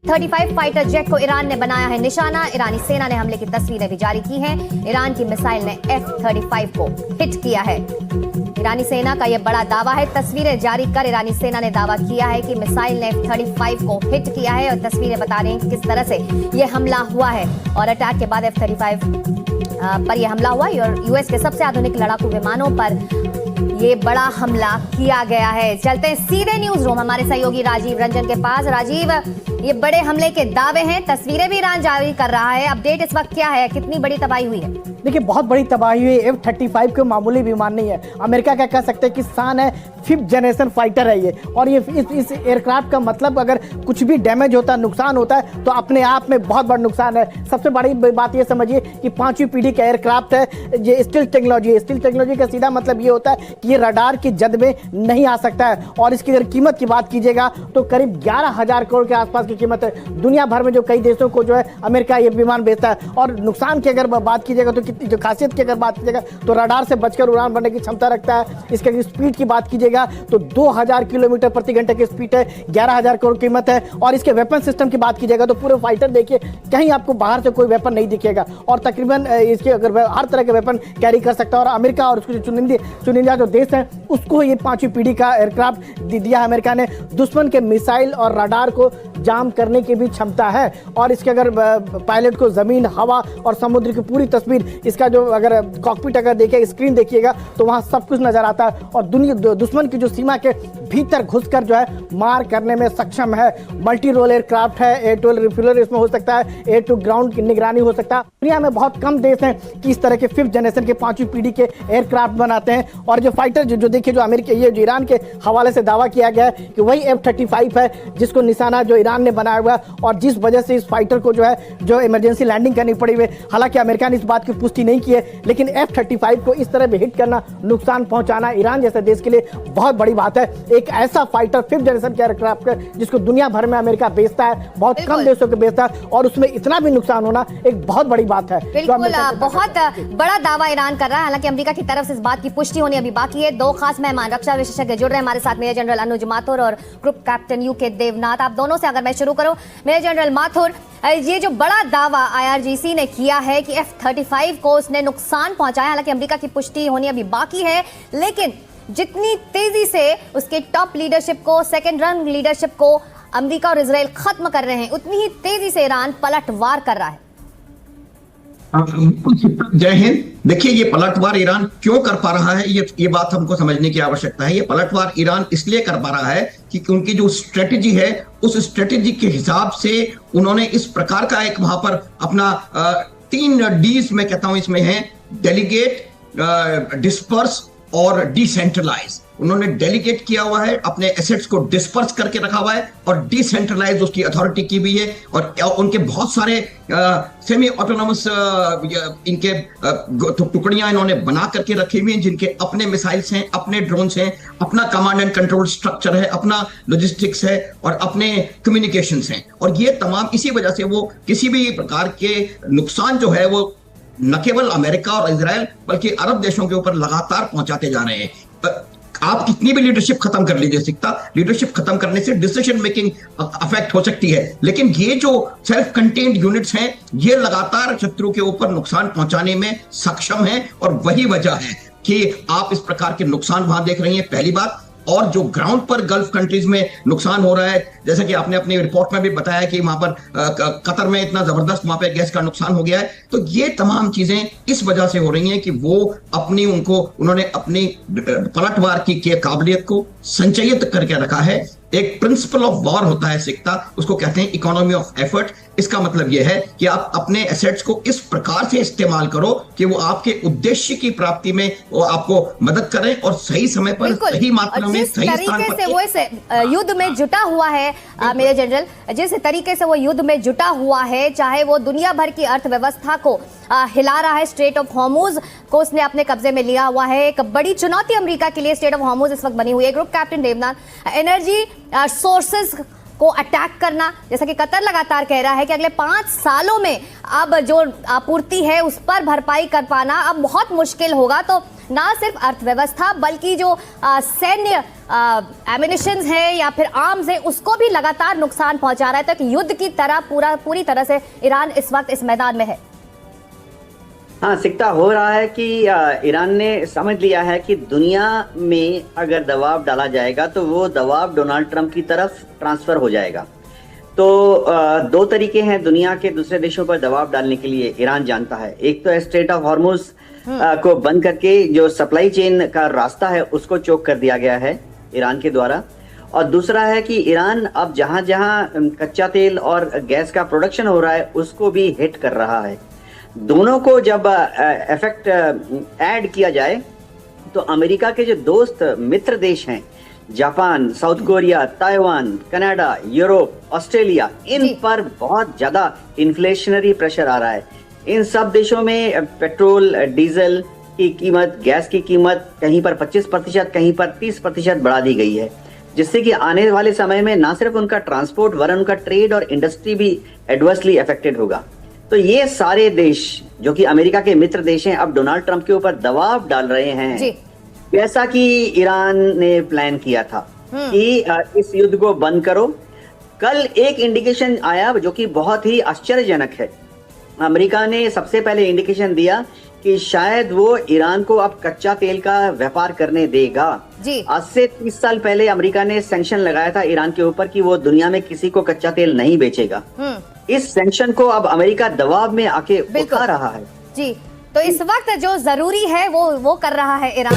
35 fighter jet को Iran ने बनाया है निशाना। ईरानी सेना ने हमले की तस्वीरें भी जारी की हैं। ईरान की मिसाइल ने F-35 को हिट किया है। ईरानी सेना का यह बड़ा दावा है। तस्वीरें जारी कर ईरानी सेना ने दावा किया है कि मिसाइल ने F-35 को हिट किया है और तस्वीरें बता रही हैं कि किस तरह से यह हमला हुआ है। और अटैक के बाद F-35 पर यह हमला हुआ और यूएस के सबसे आधुनिक लड़ाकू विमानों पर ये बड़ा हमला किया गया है। चलते हैं सीधे न्यूज रूम हमारे सहयोगी राजीव रंजन के पास। राजीव, ये बड़े हमले के दावे हैं, तस्वीरें भी ईरान जारी कर रहा है। अपडेट इस वक्त क्या है, कितनी बड़ी तबाही हुई है? देखिए, बहुत बड़ी तबाही हुई है। F-35 कोई मामूली विमान नहीं है। अमेरिका का कह सकते हैं कि शान है, 5th जनरेशन फाइटर है ये। और ये इस एयरक्राफ्ट का मतलब अगर कुछ भी डैमेज होता है, नुकसान होता है, तो अपने आप में बहुत बड़ा नुकसान है। सबसे बड़ी बात ये समझिए कि 5वीं पीढ़ी का एयरक्राफ्ट है। ये स्टील टेक्नोलॉजी है। स्टील टेक्नोलॉजी का सीधा मतलब ये होता है कि ये रडार की जद में नहीं आ सकता है। और इसकी अगर कीमत की बात कीजिएगा तो करीब 11,000 करोड़ के आसपास की कीमत है। दुनिया भर में जो कई देशों को जो है अमेरिका ये विमान बेचता है। और नुकसान की अगर बात कीजिएगा तो जो खासियत की अगर बात कीजिएगा तो रडार से बचकर उड़ान भरने की क्षमता रखता है। इसके अगर स्पीड की बात कीजिएगा तो 2000 किलोमीटर प्रति घंटे की स्पीड है। 11,000 करोड़ कीमत है। और इसके वेपन सिस्टम की बात कीजिएगा तो पूरे फाइटर देखिए, कहीं आपको बाहर से कोई वेपन नहीं दिखेगा। और तकरीबन इसके अगर हर तरह के वेपन कैरी कर सकता है। और अमेरिका और उसके जो चुनिंदा जो देश है उसको ये 5वीं पीढ़ी का एयरक्राफ्ट दिया है अमेरिका ने। दुश्मन के मिसाइल और रडार को जाम करने की भी क्षमता है। और इसके अगर पायलट को जमीन, हवा और समुद्र की पूरी तस्वीर, इसका जो अगर कॉकपिट अगर देखिए, स्क्रीन देखिएगा तो वहाँ सब कुछ नजर आता है। और दुश्मन की जो सीमा के भीतर घुसकर जो है मार करने में सक्षम है। मल्टी रोल एयरक्राफ्ट है। एयर टू रिफ्यूलर इसमें हो सकता है, एयर टू ग्राउंड की निगरानी हो सकता है। दुनिया में बहुत कम देश हैं कि इस तरह के 5th जनरेशन के 5वीं पीढ़ी के एयरक्राफ्ट बनाते हैं। और जो फाइटर जो देखिए, जो अमेरिका ये जो ईरान के हवाले से दावा किया गया है कि वही F-35 है जिसको निशाना जो ईरान ने बनाया हुआ है। और जिस वजह से इस फाइटर को जो है जो इमरजेंसी लैंडिंग करनी पड़ी हुई। हालांकि अमेरिका ने इस बात की पुष्टि नहीं की है, लेकिन F-35 को इस तरह भी हिट करना, नुकसान पहुंचाना ईरान जैसे देश के लिए बहुत बड़ी बात है। एक ऐसा फाइटर 5th जनरेशन के एयरक्राफ्ट जिसको दुनिया भर में अमेरिका बेचता है, बहुत कम देशों को बेचता है, और उसमें इतना भी नुकसान होना एक बहुत बड़ी बात है। बिल्कुल, बहुत बड़ा दावा ईरान कर रहा है। हालांकि अमेरिका की तरफ से इस बात की पुष्टि होनी अभी बाकी है। दो खास मेहमान रक्षा विशेषज्ञ जुड़ रहे हैं हमारे साथ, मेजर जनरल अनुज माथुर और ग्रुप कैप्टन यूके देवनाथ। आप दोनों से अगर मैं शुरू करूं, मेजर जनरल माथुर, ये जो बड़ा दावा IRGC ने किया है कि F-35 को उसने नुकसान पहुंचाया, हालांकि अमेरिका की पुष्टि होनी अभी बाकी है, लेकिन जितनी तेजी से उसके टॉप लीडरशिप को, सेकेंड रंग लीडरशिप को अमेरिका और इजराइल खत्म कर रहे हैं, उतनी ही तेजी से ईरान पलटवार कर रहा है। जय हिंद। देखिए, ये पलटवार ईरान क्यों कर पा रहा है, ये बात हमको समझने की आवश्यकता है। ये पलटवार ईरान इसलिए कर पा रहा है कि उनकी जो स्ट्रेटेजी है, उस स्ट्रेटेजी के हिसाब से उन्होंने इस प्रकार का एक वहां पर अपना 3 Ds मैं कहता हूं इसमें है, डेलीगेट, डिस्पर्स और डिसेंट्रलाइज। उन्होंने डेलीगेट किया हुआ है, अपने एसेट्स को डिस्पर्स करके रखा हुआ है, और डिसेंट्रलाइज उसकी अथॉरिटी की भी है। और उनके बहुत सारे सेमी ऑटोनोमस इनके टुकड़ियां इन्होंने बना करके रखी हुई हैं, जिनके अपने मिसाइल्स हैं, अपने ड्रोन्स हैं, अपना कमांड एंड कंट्रोल स्ट्रक्चर है, अपना लॉजिस्टिक्स है और अपने कम्युनिकेशंस हैं। और ये तमाम इसी वजह से वो किसी भी प्रकार के नुकसान जो है वो न केवल अमेरिका और इजराइल बल्कि अरब देशों के ऊपर लगातार पहुंचाते जा रहे हैं। आप कितनी भी लीडरशिप खत्म कर लीजिए, लीडरशिप खत्म करने से डिसीजन मेकिंग अफेक्ट हो सकती है, लेकिन ये जो सेल्फ कंटेन्ड यूनिट्स हैं ये लगातार शत्रु के ऊपर नुकसान पहुंचाने में सक्षम हैं। और वही वजह है कि आप इस प्रकार के नुकसान वहां देख रही हैं, पहली बात। और जो ग्राउंड पर गल्फ कंट्रीज में नुकसान हो रहा है, जैसा कि आपने अपनी रिपोर्ट में भी बताया कि वहां पर कतर में इतना जबरदस्त वहां पर गैस का नुकसान हो गया है, तो ये तमाम चीजें इस वजह से हो रही हैं कि वो उन्होंने अपनी पलटवार की काबिलियत को संचयित करके रखा है। एक प्रिंसिपल ऑफ वॉर होता है सिकता, उसको कहते हैं इकोनॉमी ऑफ एफर्ट। इसका मतलब यह है कि आप अपने एसेट्स को इस प्रकार से इस्तेमाल करो कि वो आपके उद्देश्य की प्राप्ति में वो आपको मदद करें और सही समय पर, सही मात्रा में, सही स्थान पर। से वो इस युद्ध में जुटा हुआ है मेजर जनरल, जिस तरीके से वो युद्ध में जुटा हुआ है, चाहे वो दुनिया भर की अर्थव्यवस्था को हिला रहा है, स्ट्रेट ऑफ हॉर्मुज को उसने अपने कब्जे में लिया हुआ है। एक बड़ी चुनौती अमेरिका के लिए स्ट्रेट ऑफ हॉर्मुज इस वक्त बनी हुई है। Group captain Devnath, energy sources को अटैक करना, जैसा कि कतर लगातार कह रहा है कि अगले 5 सालों में अब जो आपूर्ति है उस पर भरपाई कर पाना अब बहुत मुश्किल होगा। तो ना सिर्फ अर्थव्यवस्था बल्कि जो सैन्य एमिनिशन है या फिर आर्म्स है उसको भी लगातार नुकसान पहुंचा रहा है, तो युद्ध की तरह पूरी तरह से ईरान इस वक्त इस मैदान में है। हाँ, सिकता हो रहा है कि ईरान ने समझ लिया है कि दुनिया में अगर दबाव डाला जाएगा तो वो दबाव डोनाल्ड ट्रंप की तरफ ट्रांसफर हो जाएगा। तो दो तरीके हैं दुनिया के दूसरे देशों पर दबाव डालने के लिए, ईरान जानता है। एक तो स्ट्रेट ऑफ हॉर्मुज को बंद करके जो सप्लाई चेन का रास्ता है उसको चोक कर दिया गया है ईरान के द्वारा, और दूसरा है कि ईरान अब जहां जहां कच्चा तेल और गैस का प्रोडक्शन हो रहा है उसको भी हिट कर रहा है। दोनों को जब इफेक्ट ऐड किया जाए तो अमेरिका के जो दोस्त मित्र देश हैं, Japan, South Korea, Taiwan, Canada, Europe, Australia, इन पर बहुत ज्यादा इन्फ्लेशनरी प्रेशर आ रहा है। इन सब देशों में पेट्रोल डीजल की कीमत, गैस की कीमत कहीं पर 25%, कहीं पर 30% बढ़ा दी गई है, जिससे कि आने वाले समय में ना सिर्फ उनका ट्रांसपोर्ट वरन उनका ट्रेड और इंडस्ट्री भी एडवर्सली अफेक्टेड होगा। तो ये सारे देश जो कि अमेरिका के मित्र देश हैं अब डोनाल्ड ट्रंप के ऊपर दबाव डाल रहे हैं, जैसा कि ईरान ने प्लान किया था कि इस युद्ध को बंद करो। कल एक इंडिकेशन आया जो कि बहुत ही आश्चर्यजनक है। अमेरिका ने सबसे पहले इंडिकेशन दिया कि शायद वो ईरान को अब कच्चा तेल का व्यापार करने देगा। आज से 30 साल पहले अमेरिका ने सैंक्शन लगाया था ईरान के ऊपर कि वो दुनिया में किसी को कच्चा तेल नहीं बेचेगा। इस सैंक्शन को अब अमेरिका दबाव में आके उठा रहा है। जी, तो इस वक्त जो जरूरी है वो कर रहा है ईरान।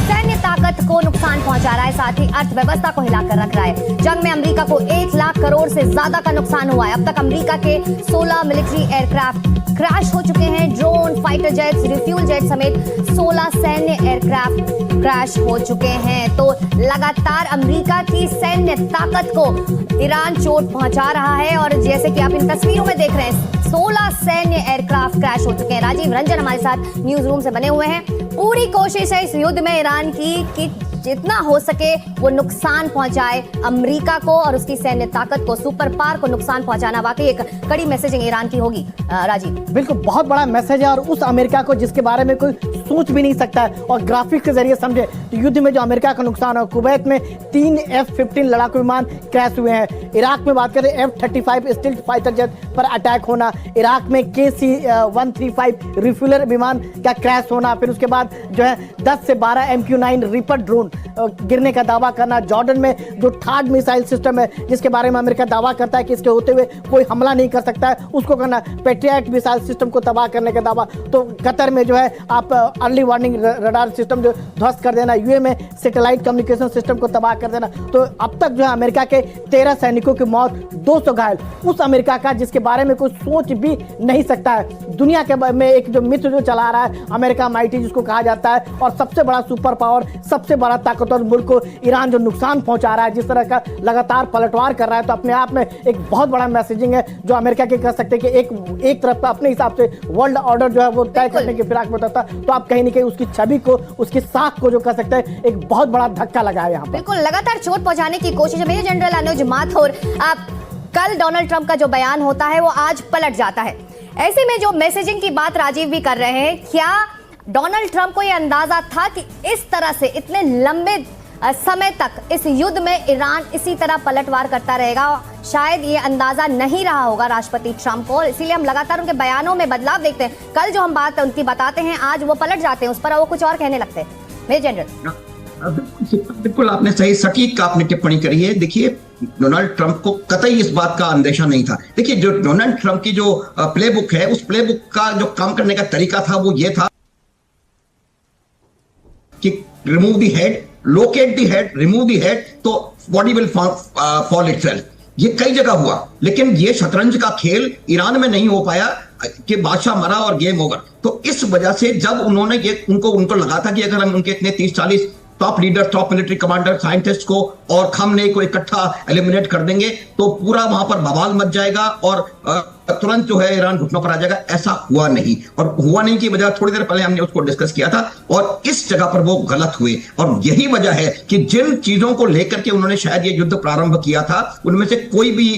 सैन्य ताकत को नुकसान पहुंचा रहा है, साथ ही अर्थव्यवस्था को हिलाकर रख रहा है। जंग में अमेरिका को 1 लाख करोड़ से ज्यादा का नुकसान हुआ है। अब तक अमेरिका के 16 मिलिट्री एयरक्राफ्ट क्रैश हो चुके हैं। Drone, fighter jets, refuel jet समेत 16 सैन्य एयरक्राफ्ट क्रैश हो चुके हैं। तो लगातार अमेरिका की सैन्य ताकत को ईरान चोट पहुंचा रहा है, और जैसे कि आप इन तस्वीरों में देख रहे हैं 16 सैन्य एयरक्राफ्ट क्रैश हो चुके हैं। राजीव रंजन हमारे साथ न्यूज रूम से बने हुए हैं। पूरी कोशिश है इस युद्ध में ईरान की कि जितना हो सके वो नुकसान पहुंचाए अमेरिका को और उसकी सैन्य ताकत को, सुपर पावर को नुकसान पहुंचाना वाकई एक कड़ी मैसेजिंग ईरान की होगी। राजीव, बिल्कुल बहुत बड़ा मैसेज है, और उस अमेरिका को जिसके बारे में कोई सोच भी नहीं सकता है और ग्राफिक्स के जरिए समझे तो युद्ध में जो अमेरिका का नुकसान है। कुवैत में 3 F-15 लड़ाकू विमान क्रैश हुए हैं। इराक में बात करें F-35 स्टील्थ फाइटर जेट पर अटैक होना, इराक में KC-135 रिफ्यूलर विमान का क्रैश होना, फिर उसके बाद जो है 10 से 12 MQ-9 रीपर ड्रोन गिरने का दावा करना। जॉर्डन में जो थार्ड मिसाइल सिस्टम है जिसके बारे में अमेरिका दावा करता है कि इसके होते हुए कोई हमला नहीं कर सकता है, उसको करना। पेट्रियट मिसाइल सिस्टम को तबाह करने का दावा। तो कतर में जो है आप अर्ली वार्निंग रडार सिस्टम जो ध्वस्त कर देना, यूए में सैटेलाइट कम्युनिकेशन सिस्टम को तबाह कर देना। तो अब तक जो है अमेरिका के 13 सैनिकों की मौत, 200 घायल। उस अमेरिका का जिसके बारे में कोई सोच भी नहीं सकता है। दुनिया के में एक जो मित्र जो चला रहा है अमेरिका माइटी जिसको कहा जाता है, और सबसे बड़ा सुपर पावर, सबसे बड़ा ताकतवर मुल्क को ईरान जो नुकसान पहुंचा रहा है, जिस तरह का लगातार पलटवार कर रहा है, तो अपने आप में एक बहुत बड़ा मैसेजिंग है जो अमेरिका के कह सकते हैं कि एक तरफ का अपने हिसाब से वर्ल्ड ऑर्डर जो है वो तय करने की फिराक में होता है, तो आप कहीं ना कहीं उसकी छवि को, उसकी साख को जो कह सकते हैं एक बहुत बड़ा धक्का लगा है यहाँ पर। बिल्कुल लगातार चोट पहुंचाने की कोशिश है। मेजर जनरल अनुज माथुर, कल डोनाल्ड ट्रंप का जो बयान होता है वो आज पलट जाता है। ऐसे में जो मैसेजिंग की बात राजीव भी कर रहे हैं, क्या डोनाल्ड ट्रंप को यह अंदाजा था कि इस तरह से इतने लंबे समय तक इस युद्ध में ईरान इसी तरह पलटवार करता रहेगा? शायद ये अंदाजा नहीं रहा होगा राष्ट्रपति ट्रंप को, इसीलिए हम लगातार उनके बयानों में बदलाव देखते हैं। कल जो हम बात उनकी बताते हैं आज वो पलट जाते हैं उस पर, वो कुछ और कहने लगते हैं। मेजर जनरल, बिल्कुल आपने सही सटीक आपने टिप्पणी करी है। देखिए डोनाल्ड ट्रंप को कतई इस बात का अंदेशा नहीं था। देखिए जो डोनाल्ड ट्रंप की जो प्लेबुक है, उस प्लेबुक का जो काम करने का तरीका था वो ये था कि remove the head, locate the head, remove the head, तो बॉडी विल फॉल इटसेल्फ। ये कई जगह हुआ, लेकिन ये शतरंज का खेल ईरान में नहीं हो पाया कि बादशाह मरा और गेम ओवर। तो इस वजह से जब उन्होंने ये उनको लगा था कि अगर हम उनके इतने 30-40 top leader, top military commander, scientist को और खामने को इकट्ठा एलिमिनेट कर देंगे तो पूरा वहां पर बवाल मच जाएगा और तुरंत जो है ईरान घुटनों पर आ जाएगा, ऐसा हुआ नहीं। और हुआ नहीं की वजह थोड़ी देर पहले हमने उसको डिस्कस किया था, और इस जगह पर वो गलत हुए। और यही वजह है कि जिन चीजों को लेकर के उन्होंने शायद ये युद्ध प्रारंभ किया था, उनमें से कोई भी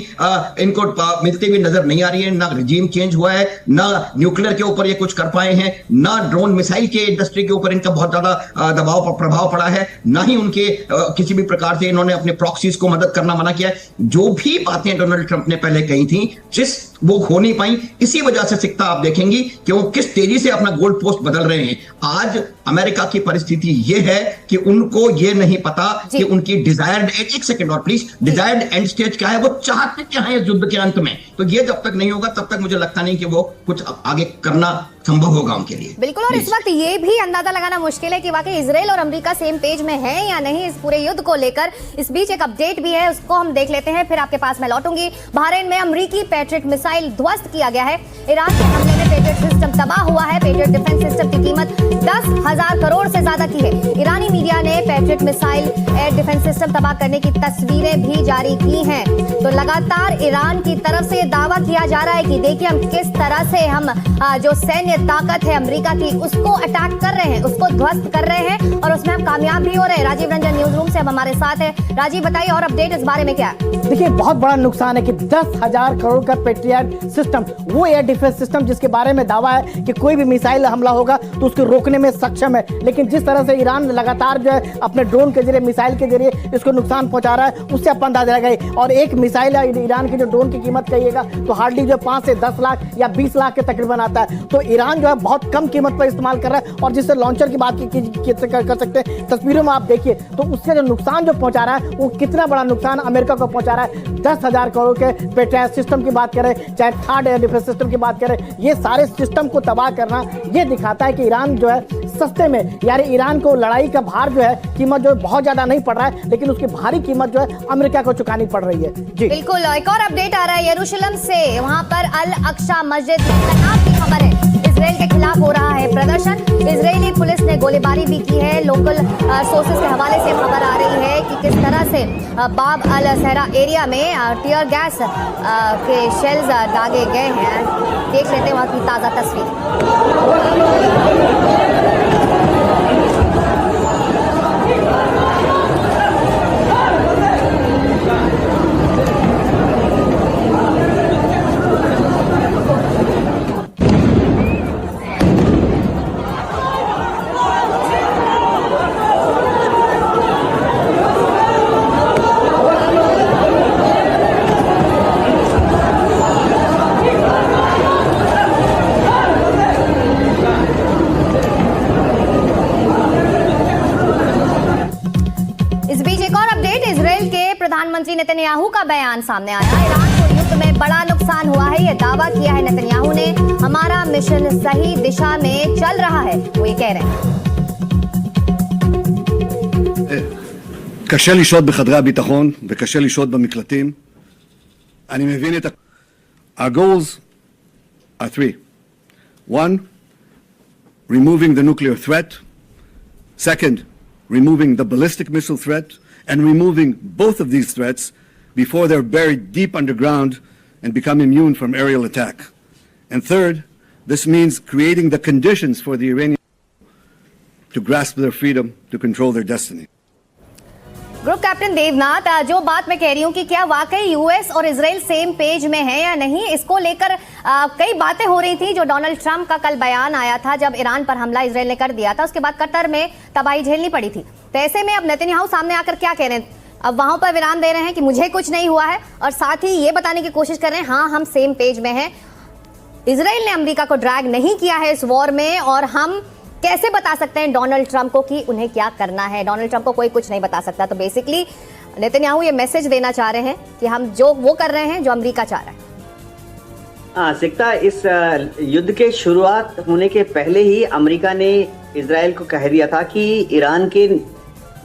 इनको मिलते हुए नजर नहीं आ रही है। ना रिजीम चेंज हुआ है, ना न्यूक्लियर के ऊपर ये कुछ कर पाए हैं, ना ड्रोन मिसाइल के इंडस्ट्री के ऊपर इनका बहुत ज्यादा दबाव प्रभाव पड़ा है, ना ही उनके किसी भी प्रकार से इन्होंने अपने प्रॉक्सीज को मदद करना मना किया है। जो भी बातें डोनाल्ड ट्रंप ने पहले कही थी, जिस वो हो नहीं पाई, इसी वजह से सिकता आप देखेंगी कि वो किस तेजी से अपना गोल्ड पोस्ट बदल रहे हैं। आज अमेरिका की परिस्थिति ये है कि उनको ये नहीं पता कि उनकी डिजायर्ड, एक सेकंड और प्लीज, डिजायर्ड एंड स्टेज क्या है, वो चाहते क्या है इस युद्ध के अंत में। तो ये जब तक नहीं होगा तब तक मुझे लगता नहीं कि वो कुछ आगे करना संभव होगा उनके लिए। बिल्कुल। और इस वक्त ये भी अंदाजा लगाना मुश्किल है कि वाकई इजराइल और अमेरिका सेम पेज में है या नहीं इस पूरे युद्ध को लेकर। इस बीच एक अपडेट भी है, उसको हम देख लेते हैं, फिर आपके पास मैं लौटूंगी। बहरीन में अमेरिकी पैट्रियट मिसाइल ध्वस्त किया गया है। ईरान के हमले में पैट्रियट सिस्टम तबाह हुआ है। पैट्रियट डिफेंस सिस्टम की कीमत 10,000 करोड़ से ज्यादा की है। ईरानी मीडिया ने patriot missile air defence system तबाह करने की तस्वीरें भी जारी की हैं। तो लगातार ईरान की तरफ से दावा किया जा रहा है कि देखिए हम किस तरह से हम जो सैन्य ताकत है अमेरिका की उसको अटैक कर रहे हैं, उसको ध्वस्त कर रहे हैं, और उसमें हम कामयाब भी हो रहे हैं। राजीव रंजन न्यूज रूम से अब हमारे साथ है। राजीव बताइए और अपडेट इस बारे में क्या है? देखिए बहुत बड़ा नुकसान है कि 10,000 करोड़ का पैट्रियट सिस्टम, वो एयर डिफेंस सिस्टम जिसके बारे में दावा है कि कोई भी मिसाइल हमला होगा तो उसको रोकने में सक्षम है, लेकिन जिस तरह से ईरान लगातार जो है अपने ड्रोन के जरिए, मिसाइल के जरिए इसको नुकसान पहुंचा रहा है, उससे आप अंदाजा लगाइए। और एक मिसाइल ईरान की जो ड्रोन की कीमत कहिएगा तो हार्डली जो 5 से 10 लाख या 20 लाख के तकरीबन आता है। तो ईरान जो है बहुत कम कीमत पर इस्तेमाल कर रहा है। और जिससे लॉन्चर की बात कर सकते हैं, तस्वीरों में आप देखिए तो उससे जो नुकसान जो पहुंचा रहा है वो कितना बड़ा नुकसान अमेरिका को पहुंचा रहा है। 10,000 करोड़ के पैट्रियट सिस्टम की बात करें, चाहे थर्ड एयर डिफेंस सिस्टम की बात करें, ये सारे सिस्टम को तबाह करना ये दिखाता है कि ईरान जो है सस्ते में, यानी ईरान को लड़ाई का भार जो है कीमत जो बहुत ज्यादा नहीं पड़ रहा है, लेकिन उसकी भारी कीमत जो है अमेरिका को चुकानी पड़ रही है। जी बिल्कुल। एक और अपडेट आ रहा है यरूशलेम से, वहां पर अल अक्सा मस्जिद में तनाव की खबर है। इजराइल के खिलाफ हो रहा है प्रदर्शन। इजरायली पुलिस ने गोलीबारी भी की है। लोकल सोर्सेज के हवाले से खबर आ रही है कि किस तरह से बाब अल सहरा एरिया में टीयर गैस के शेल्स दागे गए हैं। देख लेते हैं वहां की ताजा तस्वीर। प्रधानमंत्री नेतन्याहू का बयान सामने आया। ईरान को युद्ध में बड़ा नुकसान हुआ है, यह दावा किया है नेतन्याहू ने। हमारा मिशन सही दिशा में चल रहा है, वो ये कह रहे हैं। קשה לשהות בחדרי הביטחון וקשה לשהות במקלטים. אני מבין את Our goals are three. One, removing the nuclear threat. Second, removing the ballistic missile threat, and removing both of these threats before they're buried deep underground and become immune from aerial attack. And third, this means creating the conditions for the Iranians to grasp their freedom, to control their destiny. Group captain Devnath, जो बात मैं कह रही हूँ कि क्या वाकई US और इजराइल सेम पेज में है या नहीं, इसको लेकर कई बातें हो रही थी। जो डोनाल्ड ट्रंप का कल बयान आया था जब ईरान पर हमला इजराइल ने कर दिया था, उसके बाद कतर में तबाही झेलनी पड़ी थी। तो ऐसे में अब नेतन्याहू सामने आकर क्या कह रहे हैं? अब वहां पर वीरान दे रहे हैं कि मुझे कुछ नहीं हुआ है, और साथ ही ये बताने की कोशिश कर रहे हैं हाँ हम सेम पेज में हैं, इजराइल ने अमेरिका को ड्रैग नहीं किया है इस वॉर में, और हम कैसे बता सकते हैं डोनाल्ड ट्रंप को कि उन्हें क्या करना है? डोनाल्ड ट्रंप को कोई कुछ नहीं बता सकता। तो बेसिकली नेतन्याहू ये मैसेज देना चाह रहे हैं कि हम जो वो कर रहे हैं जो अमेरिका चाह रहा है। सिकता, इस युद्ध के शुरुआत होने के पहले ही अमेरिका ने इजराइल को कह दिया था कि ईरान के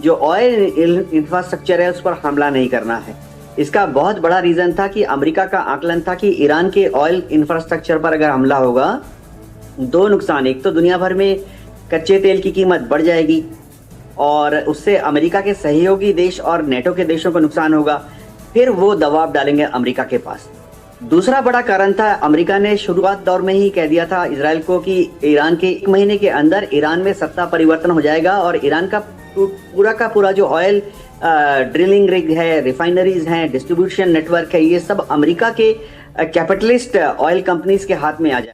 जो ऑयल इंफ्रास्ट्रक्चर है उस पर हमला नहीं करना है। इसका बहुत बड़ा रीजन था कि अमेरिका का आकलन था कि ईरान के ऑयल इंफ्रास्ट्रक्चर पर अगर हमला होगा, दो नुकसान, एक तो दुनिया भर में कच्चे तेल की कीमत बढ़ जाएगी और उससे अमेरिका के सहयोगी देश और नेटो के देशों को नुकसान होगा। फिर वो दबाव डालेंगे अमेरिका के पास। दूसरा बड़ा कारण था, अमेरिका ने शुरुआत दौर में ही कह दिया था इजराइल को कि ईरान के 1 महीने के अंदर ईरान में सत्ता परिवर्तन हो जाएगा और ईरान का पूरा जो ऑयल ड्रिलिंग रिग है, रिफाइनरीज हैं, डिस्ट्रीब्यूशन नेटवर्क है, ये सब अमेरिका के कैपिटलिस्ट ऑयल कंपनीज के हाथ में आ जाए।